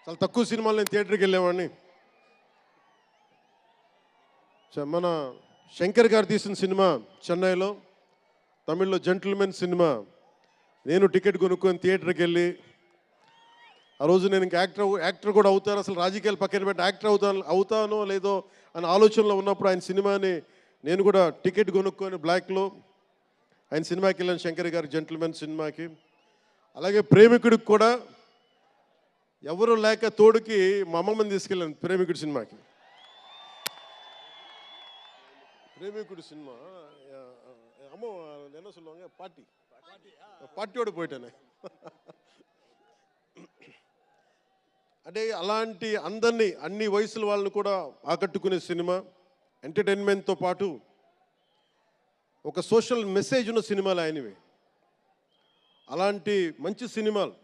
చాలా తక్కువ సినిమాలు నేను థియేటర్కి వెళ్ళేవాడిని. మన శంకర్ గారు తీసిన సినిమా చెన్నైలో, తమిళ్లో జెంటిల్మెన్ సినిమా, నేను టికెట్ కొనుక్కొని థియేటర్కి వెళ్ళి, ఆ రోజు నేను ఇంకా యాక్టర్ కూడా అవుతాను, అసలు రాజకీయాలు పక్కన పెట్టి యాక్టర్ అవుతానో లేదో అనే ఆలోచనలో ఉన్నప్పుడు ఆయన సినిమాని నేను కూడా టికెట్ కొనుక్కొని బ్లాక్లో ఆయన సినిమాకి వెళ్ళాను, శంకర్ గారి జెంటిల్మెన్ సినిమాకి. అలాగే ప్రేమికుడికి కూడా ఎవరు లేక తోడుకి మా అమ్మమ్మని తీసుకెళ్ళాను ప్రేమికుడి సినిమాకి. ప్రేమికుడి సినిమా అమ్మ என்ன சொல்லுவாங்க పార్టీயோடு పోయిటానే. అంటే అలాంటి అందరినీ, అన్ని వయసుల వాళ్ళని కూడా ఆకట్టుకునే సినిమా, ఎంటర్టైన్మెంట్తో పాటు ఒక సోషల్ మెసేజ్ ఉన్న సినిమాలు ఆయనవి. అలాంటి మంచి సినిమాలు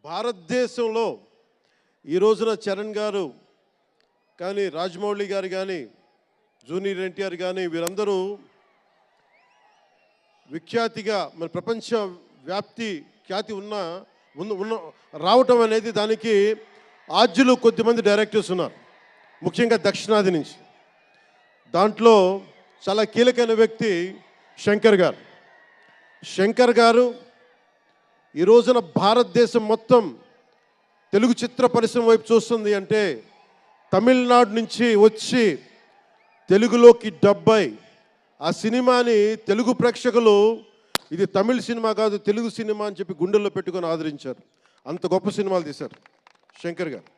భారతదేశంలో ఈ రోజున చరణ్ గారు కానీ, రాజమౌళి గారు కానీ, జూనియర్ ఎన్టీఆర్ కానీ, వీరందరూ విఖ్యాతిగా మన ప్రపంచ ఖ్యాతి ఉన్న రావటం అనేది, దానికి ఆద్యులు కొద్దిమంది డైరెక్టర్స్ ఉన్నారు, ముఖ్యంగా దక్షిణాది నుంచి. దాంట్లో చాలా కీలకమైన వ్యక్తి శంకర్ గారు. శంకర్ గారు ఈ రోజున భారతదేశం మొత్తం తెలుగు చిత్ర పరిశ్రమ వైపు చూస్తుంది అంటే, తమిళనాడు నుంచి వచ్చి తెలుగులోకి డబ్బై ఆ సినిమాని తెలుగు ప్రేక్షకులు ఇది తమిళ సినిమా కాదు తెలుగు సినిమా అని చెప్పి గుండెల్లో పెట్టుకొని ఆదరించారు. అంత గొప్ప సినిమాలు తీశారు శంకర్ గారు.